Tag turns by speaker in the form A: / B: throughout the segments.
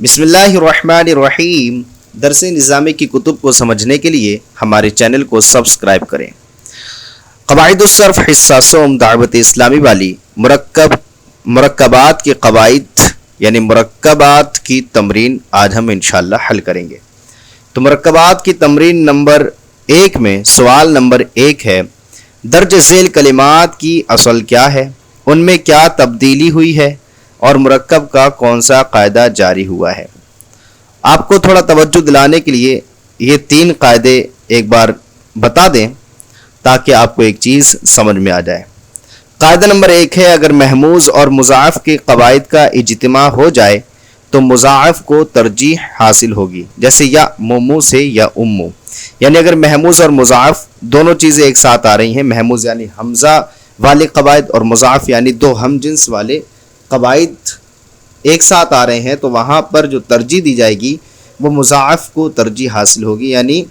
A: بسم اللہ الرحمن الرحیم۔ درس نظامی کی کتب کو سمجھنے کے لیے ہمارے چینل کو سبسکرائب کریں۔ قواعد الصرف حصہ سوم دعوت اسلامی والی مرکبات کے قواعد یعنی مرکبات کی تمرین آج ہم انشاءاللہ حل کریں گے۔ تو مرکبات کی تمرین نمبر 1 میں سوال نمبر 1 ہے، درج ذیل کلمات کی اصل کیا ہے، ان میں کیا تبدیلی ہوئی ہے اور مرکب کا کون سا قاعدہ جاری ہوا ہے۔ آپ کو تھوڑا توجہ دلانے کے لیے یہ 3 قاعدے ایک بار بتا دیں تاکہ آپ کو ایک چیز سمجھ میں آ جائے۔ قاعدہ نمبر 1 ہے، اگر محموز اور مضاعف کے قواعد کا اجتماع ہو جائے تو مضاعف کو ترجیح حاصل ہوگی، جیسے یا مومو سے یا امو، یعنی اگر محموز اور مضاعف دونوں چیزیں ایک ساتھ آ رہی ہیں، محموز یعنی حمزہ والے قواعد اور مضاعف یعنی 2 ہم جنس والے قواعد ایک ساتھ آ رہے ہیں، تو وہاں پر جو ترجیح دی جائے گی وہ مضاعف کو ترجیح حاصل ہوگی، یعنی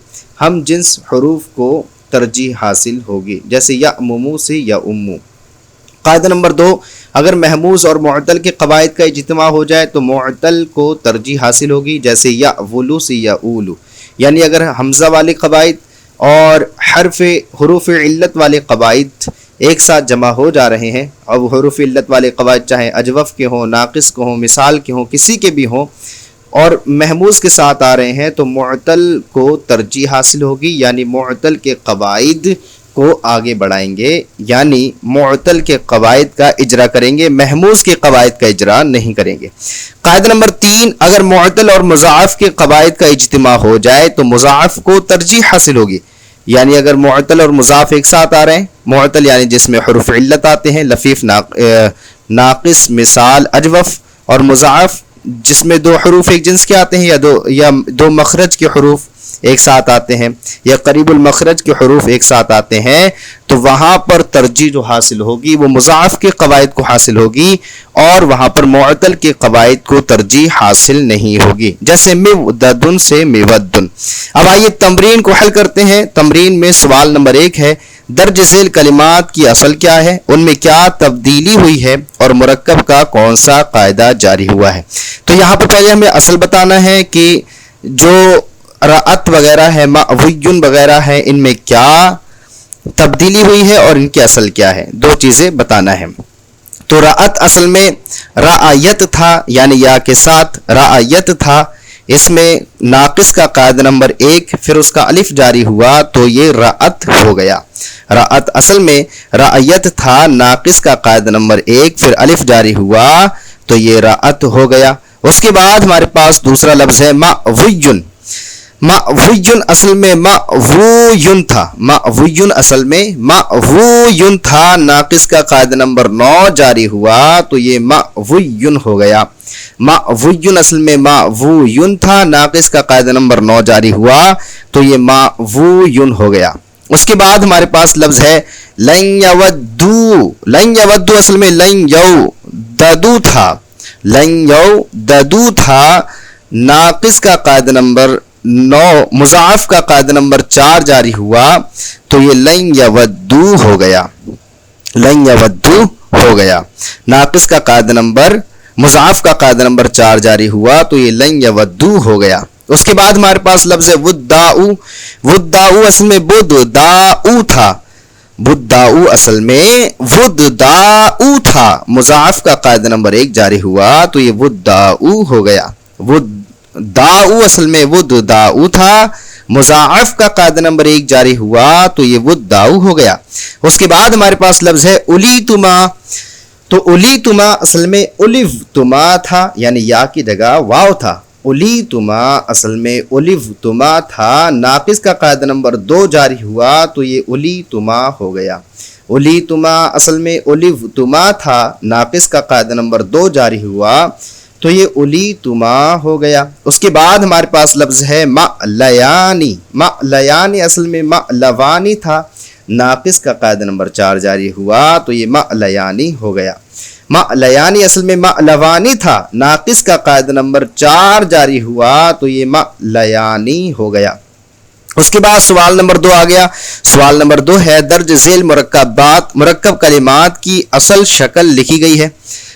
A: ہم جنس حروف کو ترجیح حاصل ہوگی، جیسے یا مومو سے یا امو۔ قاعدہ نمبر 2، اگر محموز اور معتل کے قواعد کا اجتماع ہو جائے تو معتل کو ترجیح حاصل ہوگی، جیسے یا ولو سے یا اولو، یعنی اگر حمزہ والے قواعد اور حروف علت والے قواعد ایک ساتھ جمع ہو جا رہے ہیں، اب حروف علت والے قواعد چاہے اجوف کے ہوں، ناقص کے ہوں، مثال کے ہوں، کسی کے بھی ہوں، اور محموز کے ساتھ آ رہے ہیں تو معتل کو ترجیح حاصل ہوگی، یعنی معتل کے قواعد کو آگے بڑھائیں گے، یعنی معتل کے قواعد کا اجرا کریں گے، محموز کے قواعد کا اجرا نہیں کریں گے۔ قاعدہ نمبر 3، اگر معتل اور مضاعف کے قواعد کا اجتماع ہو جائے تو مضاعف کو ترجیح حاصل ہوگی، یعنی اگر معتل اور مضاعف ایک ساتھ آ رہے ہیں، معتل یعنی جس میں حروف علت آتے ہیں، لفیف، ناقص، مثال، اجوف، اور مضاعف جس میں 2 حروف ایک جنس کے آتے ہیں یا دو مخرج کے حروف ایک ساتھ آتے ہیں یا قریب المخرج کے حروف ایک ساتھ آتے ہیں، تو وہاں پر ترجیح جو حاصل ہوگی وہ مضاعف کے قواعد کو حاصل ہوگی اور وہاں پر معتل کے قواعد کو ترجیح حاصل نہیں ہوگی، جیسے مودن سے مودن۔ اب آئیے تمرین کو حل کرتے ہیں۔ تمرین میں سوال نمبر 1 ہے، درج ذیل کلمات کی اصل کیا ہے، ان میں کیا تبدیلی ہوئی ہے اور مرکب کا کون سا قاعدہ جاری ہوا ہے۔ تو یہاں پر پہلے ہمیں اصل بتانا ہے کہ جو رعت وغیرہ ہے، معویون وغیرہ ہے، ان میں کیا تبدیلی ہوئی ہے اور ان کی اصل کیا ہے، 2 چیزیں بتانا ہے۔ تو رعت اصل میں رعایت تھا، یعنی یا کے ساتھ رعایت تھا، اس میں ناقص کا قاعدہ نمبر 1 پھر اس کا الف جاری ہوا تو یہ رعت ہو گیا۔ رعت اصل میں رعایت تھا، ناقص کا قاعدہ نمبر 1 پھر الف جاری ہوا تو یہ رعت ہو گیا۔ اس کے بعد ہمارے پاس دوسرا لفظ ہے معویون۔ معویون اصل میں معویون تھا، معویون اصل میں معویون تھا، ناقص کا قاعدہ نمبر 9 جاری ہوا تو یہ معویون ہو گیا۔ معویون اصل میں معویون تھا، ناقص کا قاعدہ نمبر 9 جاری ہوا تو یہ معویون ہو گیا۔ اس کے بعد ہمارے پاس لفظ ہے لن یودو۔ لن یودو اصل میں لن یوددو تھا، لن یوددو تھا، ناقص کا قاعدہ نمبر 9 مضاعف کا قاعدہ نمبر 4 جاری ہوا تو یہ لن یودو ہو گیا، لن یودو ہو گیا، ناقص کا قاعدہ نمبر مضاعف کا قاعدہ نمبر 4 جاری ہوا تو یہ لن یودو ہو گیا۔ اس کے بعد ہمارے پاس لفظ ہے وداؤ۔ وداؤ اصل میں بدداؤ تھا، بدداؤ اصل میں ودداؤ تھا، مضاعف کا قاعدہ نمبر 1 جاری ہوا تو یہ وداؤ ہو گیا۔ وداؤ اصل میں ودداؤ تھا، مضاعف کا قاعدہ نمبر 1 جاری ہوا تو یہ وداؤ ہو گیا۔ اس کے بعد ہمارے پاس لفظ ہے الیتما۔ تو الیتما اصل میں الیفتما تھا، یعنی یا کی جگہ واو تھا، الیتما اصل میں الیفتما تھا، ناقص کا قاعدہ نمبر 2 جاری ہوا تو یہ الیتما ہو گیا۔ الیتما اصل میں الیفتما تھا، ناقص کا قاعدہ نمبر 2 جاری ہوا تو یہ الیتما ہو گیا۔ اس کے بعد ہمارے پاس لفظ ہے مألیانی۔ مألیانی اصل میں مألوانی تھا، ناقص کا قاعدہ نمبر 4 جاری ہوا تو یہ مألیانی ہو گیا۔ مألیانی اصل میں مألوانی تھا، ناقص کا قاعدہ نمبر 4 جاری ہوا تو یہ مألیانی ہو گیا۔ اس کے بعد سوال نمبر 2 آ گیا۔ سوال نمبر 2 ہے، درج ذیل مرکب کلمات کی اصل شکل لکھی گئی ہے۔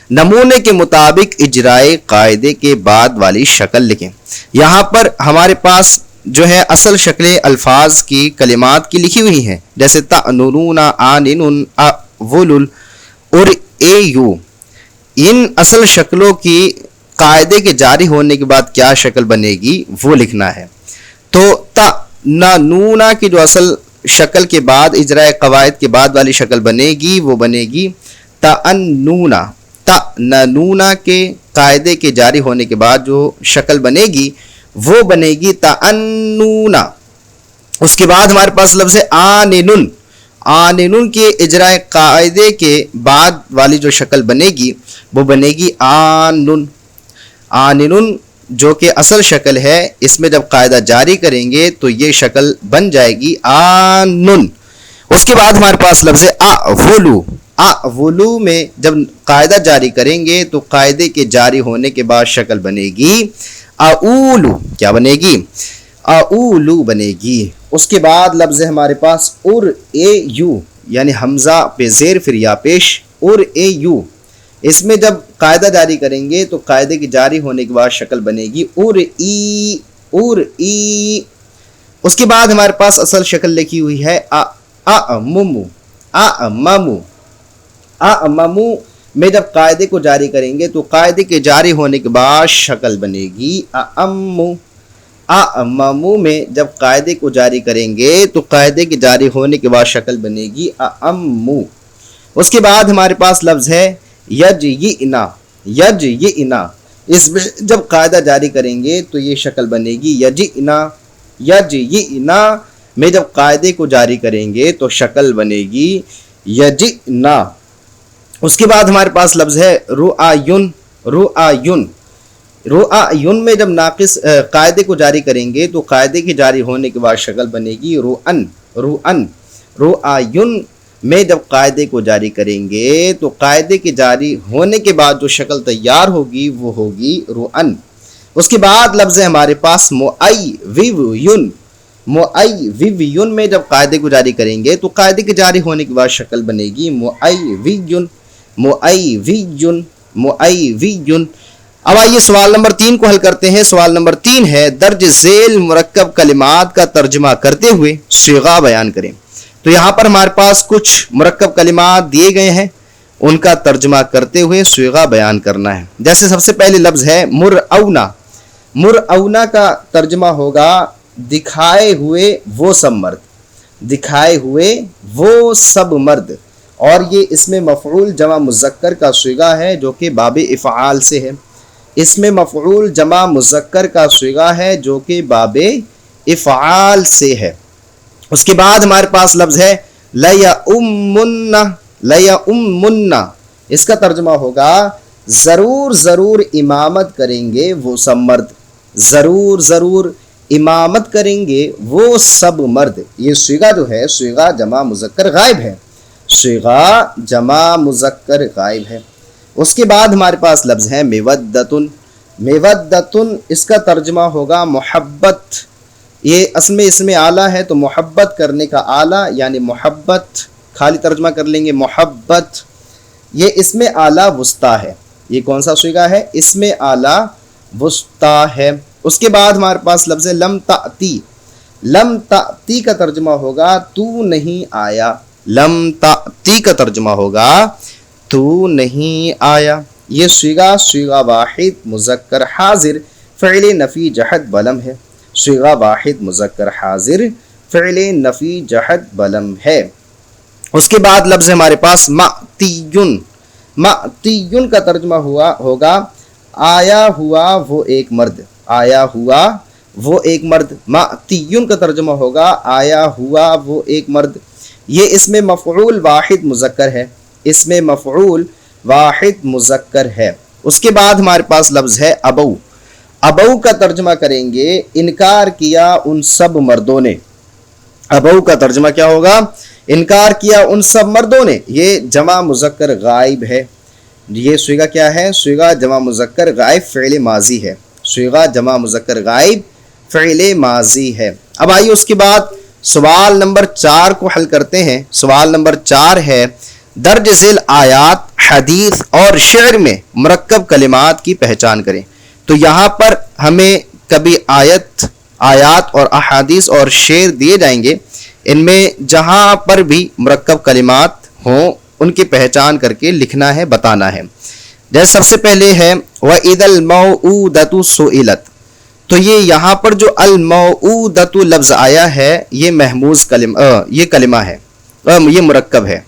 A: نمونے کے مطابق اجرائے قاعدے کے بعد والی شکل لکھیں. یہاں پر ہمارے پاس جو ہے اصل شکلیں الفاظ کی کلمات کی لکھی ہوئی ہیں، جیسے تأنون، آنن، اولل اور اے یو. ان اصل شکلوں کی قاعدے کے جاری ہونے کے بعد کیا شکل بنے گی وہ لکھنا ہے. تو تأنون کی جو اصل شکل کے بعد اجرائے قواعد کے بعد والی شکل بنے گی وہ بنے گی تأنون. تأنون کے قاعدے کے جاری ہونے کے بعد جو شکل بنے گی وہ بنے گی تأنون. اس کے بعد ہمارے پاس لفظ آنن. آنن کے اجرائے قاعدے کے بعد والی جو شکل بنے گی وہ بنے گی آنن. آنن جو کہ اصل شکل ہے، اس میں جب قاعدہ جاری کریں گے تو یہ شکل بن جائے گی آنن. اس کے بعد ہمارے پاس لفظ اولو. اولو میں جب قاعدہ جاری کریں گے تو قاعدے کے جاری ہونے کے بعد شکل بنے گی اولو. کیا بنے گی؟ اولو بنے گی. اس کے بعد لفظ ہمارے پاس اور اے یو، یعنی حمزہ پہ زیر پھر یا پیش، اور اے یو. اس میں جب قاعدہ جاری کریں گے تو قاعدے کی جاری ہونے کے بعد شکل بنے گی اور ای. اور ای. اس کے بعد ہمارے پاس اصل شکل لکھی ہوئی ہے اعممو. اعممو. اعممو میں جب قاعدے کو جاری کریں گے تو قاعدے کے جاری ہونے کے بعد شکل بنے گی اعمو. اعممو میں جب قاعدے کو جاری کریں گے تو قاعدے کے جاری ہونے کے بعد شکل بنے گی اعمو. اس کے بعد ہمارے پاس لفظ ہے یجئنا. یجئنا. اس میں جب قاعدہ جاری کریں گے تو یہ شکل بنے گی یجئنا. یجئنا میں جب قاعدے کو جاری کریں گے تو شکل بنے گی یجئنا. اس کے بعد ہمارے پاس لفظ ہے رعاین. رعاین. رعاین میں جب ناقص قاعدے کو جاری کریں گے تو قاعدے کے جاری ہونے کے بعد شکل بنے گی رعن. رعن. رعاین میں جب قاعدے کو جاری کریں گے تو قاعدے کے جاری ہونے کے بعد جو شکل تیار ہوگی وہ ہوگی رعن. اس کے بعد لفظ ہے ہمارے پاس معیوین. معیوین میں جب قاعدے کو جاری کریں گے تو قاعدے کے جاری ہونے کے بعد شکل بنے گی معیوین. معیوین. معیوین. اب آئیے سوال نمبر 3 کو حل کرتے ہیں. سوال نمبر 3 ہے درج ذیل مرکب کلمات کا ترجمہ کرتے ہوئے صیغہ بیان کریں. تو یہاں پر ہمارے پاس کچھ مرکب کلمات دیے گئے ہیں، ان کا ترجمہ کرتے ہوئے صیغہ بیان کرنا ہے. جیسے سب سے پہلے لفظ ہے مرعونا. مرعونا کا ترجمہ ہوگا دکھائے ہوئے وہ سب مرد. دکھائے ہوئے وہ سب مرد. اور یہ اس میں مفعول جمع مذکر کا صیغہ ہے جو کہ باب افعال سے ہے. اس میں مفعول جمع مذکر کا صیغہ ہے جو کہ باب افعال سے ہے. اس کے بعد ہمارے پاس لفظ ہے لیؤمن. لیؤمن. اس کا ترجمہ ہوگا ضرور ضرور امامت کریں گے وہ سب مرد. ضرور ضرور امامت کریں گے وہ سب مرد. یہ صیغہ جو ہے صیغہ جمع مذکر غائب ہے. صیغہ جمع مذکر غائب ہے. اس کے بعد ہمارے پاس لفظ ہے مودتن. مودتن اس کا ترجمہ ہوگا محبت. یہ اسم اعلیٰ ہے تو محبت کرنے کا اعلیٰ یعنی محبت. خالی ترجمہ کر لیں گے محبت. یہ اسم اعلیٰ وسطیٰ ہے. یہ کون سا صیغہ ہے؟ اسم اعلیٰ وسطیٰ ہے. اس کے بعد ہمارے پاس لفظ لم تأتی. لم تأتی کا ترجمہ ہوگا تو نہیں آیا. لم تأتی کا ترجمہ ہوگا تو نہیں آیا. یہ صیغہ واحد مذکر حاضر فعل نفی جہد بلم ہے. صیغہ واحد مذکر حاضر فعل نفی جہد بلم ہے. اس کے بعد لفظ ہمارے پاس مأتیون. مأتیون کا ترجمہ ہوگا آیا ہوا وہ ایک مرد. آیا ہوا وہ ایک مرد. مأتیون کا ترجمہ ہوگا آیا ہوا وہ ایک مرد. یہ اس میں مفعول واحد مذکر ہے. اس میں مفعول واحد مذکر ہے. اس کے بعد ہمارے پاس لفظ ہے ابو. ابو کا ترجمہ کریں گے انکار کیا ان سب مردوں نے. ابو کا ترجمہ کیا ہوگا؟ انکار کیا ان سب مردوں نے. یہ جمع مذکر غائب ہے. یہ صیغہ کیا ہے؟ صیغہ جمع مذکر غائب فعل ماضی ہے. صیغہ جمع مذکر غائب فعل ماضی ہے. اب آئیے اس کے بعد سوال نمبر 4 کو حل کرتے ہیں. سوال نمبر 4 ہے درج ذیل آیات، حدیث اور شعر میں مرکب کلمات کی پہچان کریں۔ تو یہاں پر ہمیں کبھی آیات اور احادیث اور شعر دیے جائیں گے، ان میں جہاں پر بھی مرکب کلمات ہوں ان کی پہچان کر کے لکھنا ہے، بتانا ہے۔ جیسے سب سے پہلے ہے وَإِذَا الْمَوْءُودَةُ سُئِلَتْ، تو یہ یہاں پر جو الموعودۃ لفظ آیا ہے یہ محموز یہ کلمہ ہے، یہ مرکب ہے۔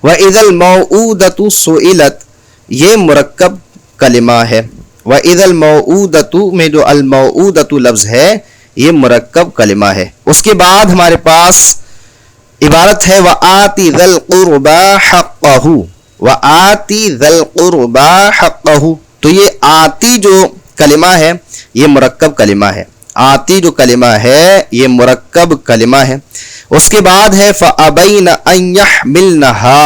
A: وَإِذَا الْمَوْءُودَةُ سُئِلَتْ، یہ مرکب کلمہ ہے۔ وَإِذَا الْمَوْءُودَةُ میں جو الموعودۃ لفظ ہے یہ مرکب کلمہ ہے۔ اس کے بعد ہمارے پاس عبارت ہے وَآتِ ذَا الْقُرْبَى حَقَّهُ، وَآتِ ذَا الْقُرْبَى حَقَّهُ، تو یہ آتی جو کلمہ ہے یہ مرکب کلمہ ہے۔ آتی جو کلمہ ہے یہ مرکب کلمہ ہے۔ اس کے بعد ہے فَأَبَيْنَ أَن يَحْمِلْنَهَا،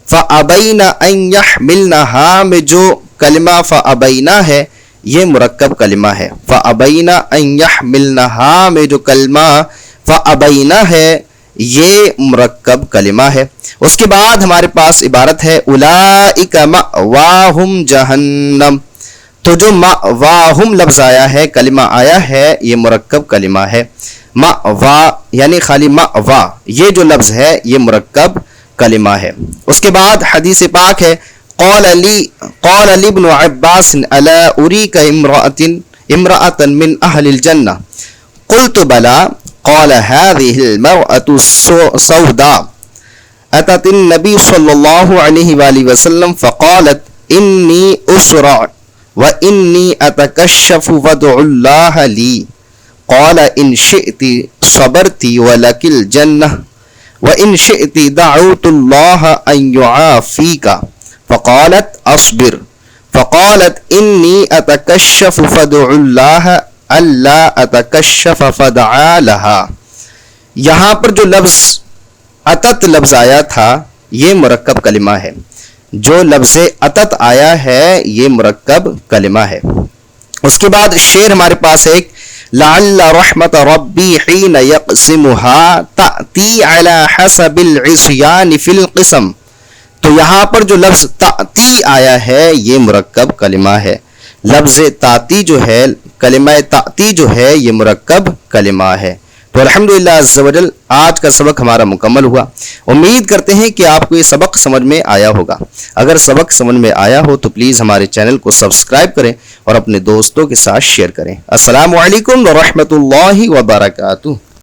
A: فَأَبَيْنَ أَن يَحْمِلْنَهَا میں جو کلمہ فَأَبَيْنَ ہے یہ مرکب کلمہ ہے۔ فَأَبَيْنَ أَن يَحْمِلْنَهَا میں جو کلمہ فَأَبَيْنَ ہے یہ مرکب کلمہ ہے۔ اس کے بعد ہمارے پاس عبارت ہے أُولَئِكَ مَأْوَاهُمْ جَهَنَّمُ، تو جو مأواہم لفظ آیا ہے، کلمہ آیا ہے، یہ مرکب کلمہ ہے۔ مأوا یعنی خالی مأوا، یہ جو لفظ ہے یہ مرکب کلمہ ہے۔ اس کے بعد حدیث پاک ہے قال لی ابن عباس الا اریک امرأة من اہل الجنہ قلت بلا قال هذه المرأة السوداء اتت النبی صلی اللہ علیہ وآلہ وسلم فقالت انی اسرع وإني أتكشف وادع الله لي قال إن شئت صبرت ولك الجنة وإن شئت دعوت الله أن يعافيك فقالت أصبر فقالت إني أتكشف فادع الله ألا أتكشف فدعا لها۔ یہاں پر جو لفظ اتت لفظ آیا تھا یہ مرکب کلمہ ہے، جو لفظ اتت آیا ہے یہ مرکب کلمہ ہے۔ اس کے بعد شعر ہمارے پاس ایک لعل رحمت ربی حین یقسمها تأتی علی حسب العصیان فی القسم، تو یہاں پر جو لفظ تأتی آیا ہے یہ مرکب کلمہ ہے۔ لفظ تاتی جو ہے، کلمہ تأتی جو ہے یہ مرکب کلمہ ہے۔ تو الحمدللہ عز و جل آج کا سبق ہمارا مکمل ہوا۔ امید کرتے ہیں کہ آپ کو یہ سبق سمجھ میں آیا ہوگا۔ اگر سبق سمجھ میں آیا ہو تو پلیز ہمارے چینل کو سبسکرائب کریں اور اپنے دوستوں کے ساتھ شیئر کریں۔ السلام علیکم ورحمۃ اللہ وبرکاتہ۔